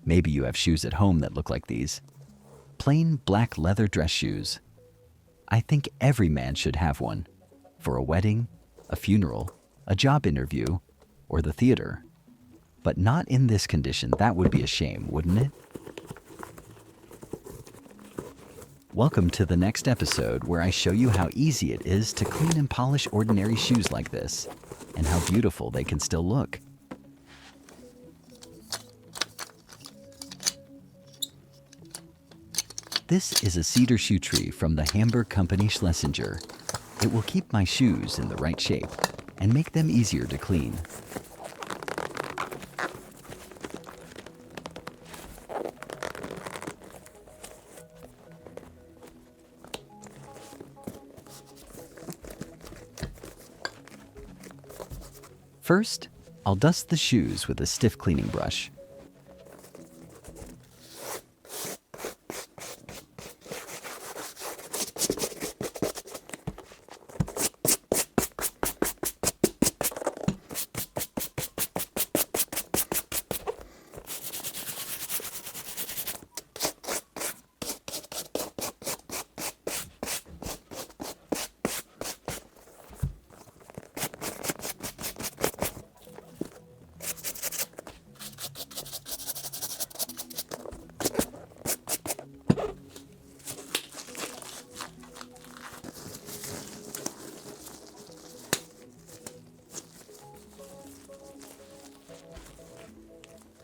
Maybe you have shoes at home that look like these. Plain black leather dress shoes. I think every man should have one. For a wedding, a funeral, a job interview, or the theater. But not in this condition. That would be a shame, wouldn't it? Welcome to the next episode where I show you how easy it is to clean and polish ordinary shoes like this, and how beautiful they can still look. This is a cedar shoe tree from the Hamburg company Schlesinger. It will keep my shoes in the right shape and make them easier to clean. First, I'll dust the shoes with a stiff cleaning brush.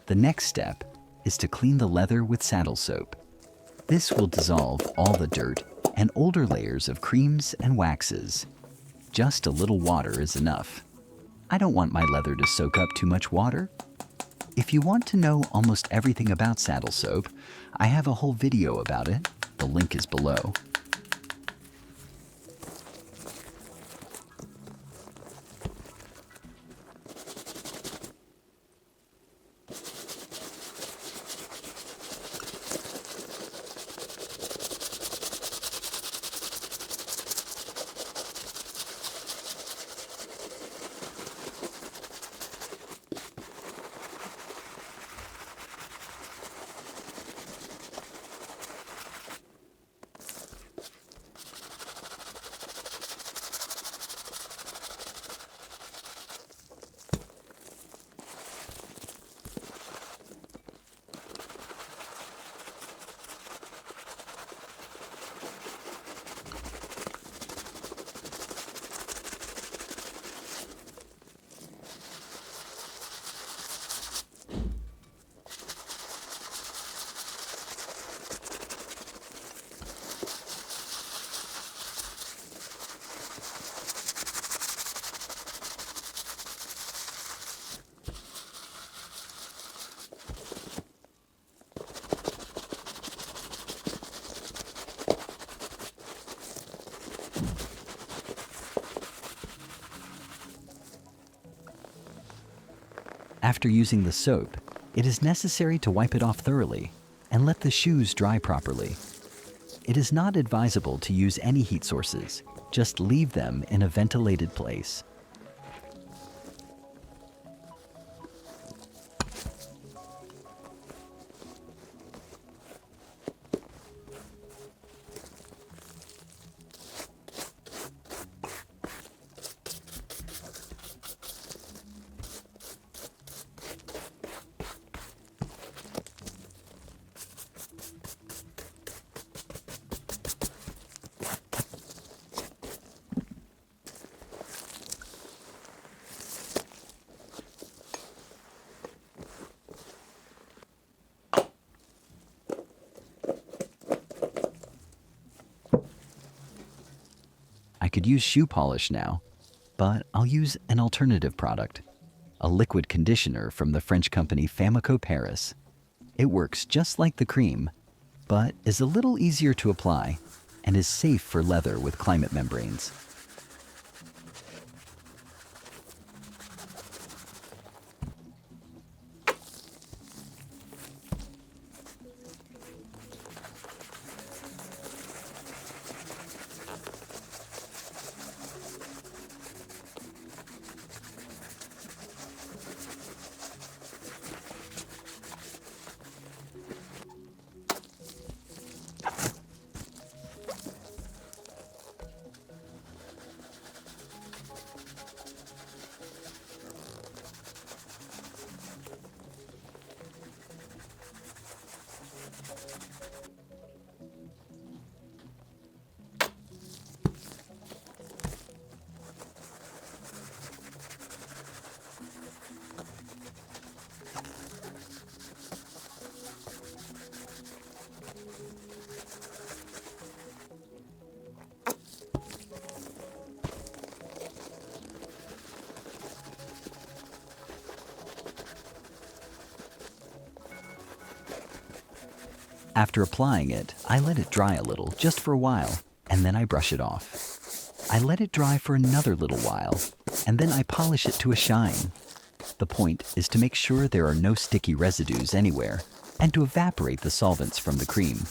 The next step is to clean the leather with saddle soap. This will dissolve all the dirt and older layers of creams and waxes. Just a little water is enough. I don't want my leather to soak up too much water. If you want to know almost everything about saddle soap, I have a whole video about it. The link is below. After using the soap, it is necessary to wipe it off thoroughly and let the shoes dry properly. It is not advisable to use any heat sources. Just leave them in a ventilated place. I could use shoe polish now, but I'll use an alternative product, a liquid conditioner from the French company Famaco Paris. It works just like the cream, but is a little easier to apply and is safe for leather with climate membranes. After applying it, I let it dry a little, just for a while, and then I brush it off. I let it dry for another little while, and then I polish it to a shine. The point is to make sure there are no sticky residues anywhere, and to evaporate the solvents from the cream.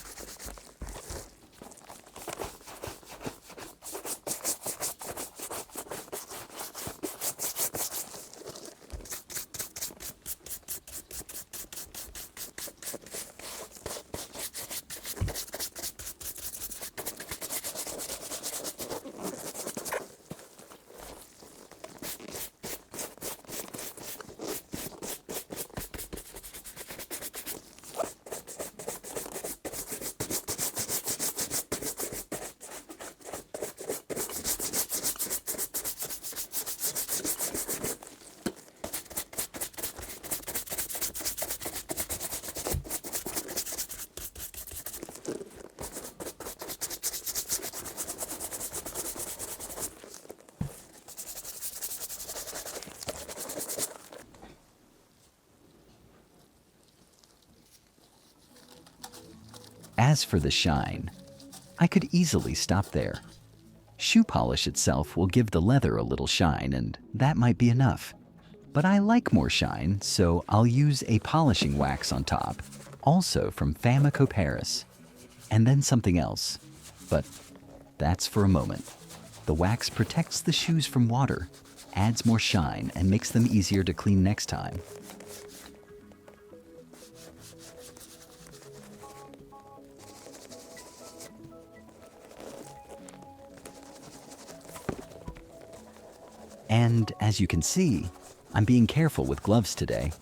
As for the shine, I could easily stop there. Shoe polish itself will give the leather a little shine, and that might be enough. But I like more shine, so I'll use a polishing wax on top, also from Famaco Paris. And then something else, but that's for a moment. The wax protects the shoes from water, adds more shine, and makes them easier to clean next time. And as you can see, I'm being careful with gloves today.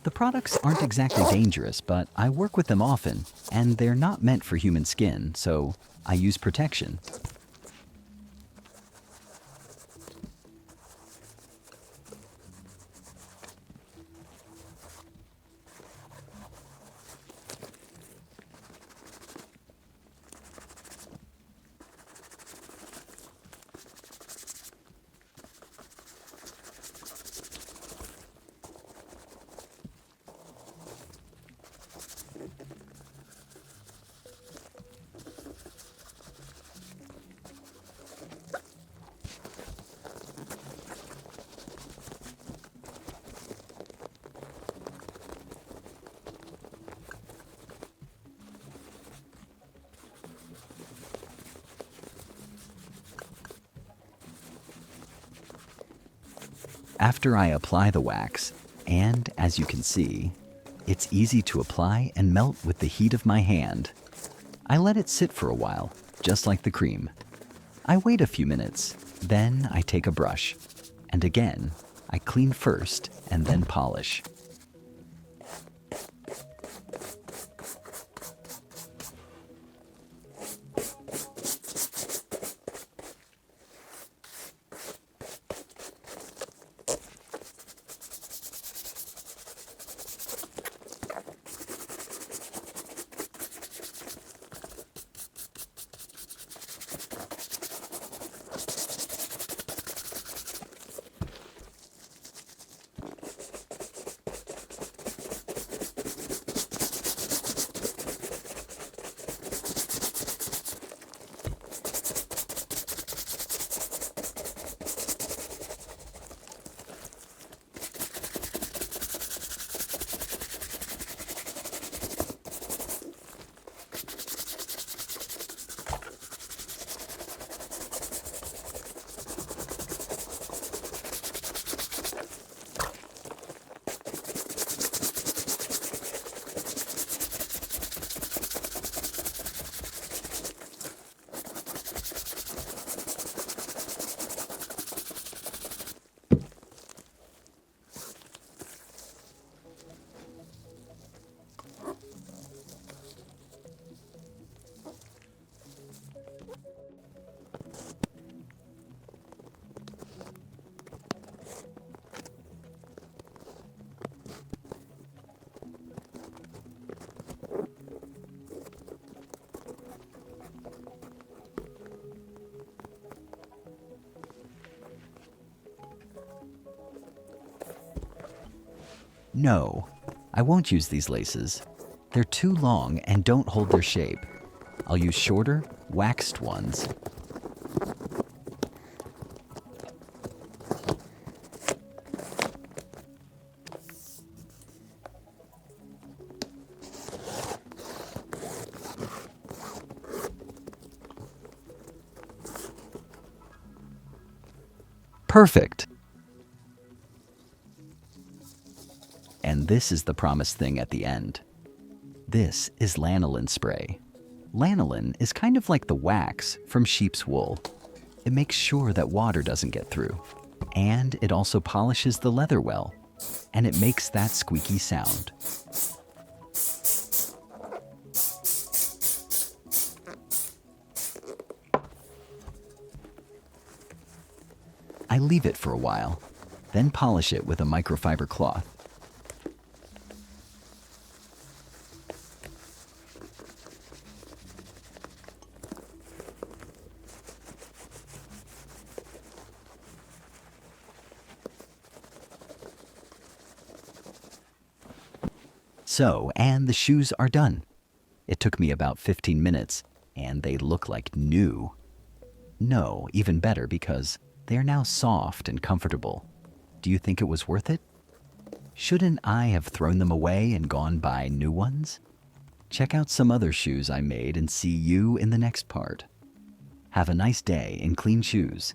The products aren't exactly dangerous, but I work with them often, and they're not meant for human skin, so I use protection. After I apply the wax, and as you can see, it's easy to apply and melt with the heat of my hand. I let it sit for a while, just like the cream. I wait a few minutes, then I take a brush, and again, I clean first and then polish. No, I won't use these laces. They're too long and don't hold their shape. I'll use shorter, waxed ones. Perfect! And this is the promised thing at the end. This is lanoline spray. Lanoline is kind of like the wax from sheep's wool. It makes sure that water doesn't get through. And it also polishes the leather well. And it makes that squeaky sound. I leave it for a while, then polish it with a microfiber cloth. So, and the shoes are done. It took me about 15 minutes, and they look like new. No, even better because they are now soft and comfortable. Do you think it was worth it? Shouldn't I have thrown them away and gone buy new ones? Check out some other shoes I made and see you in the next part. Have a nice day in clean shoes.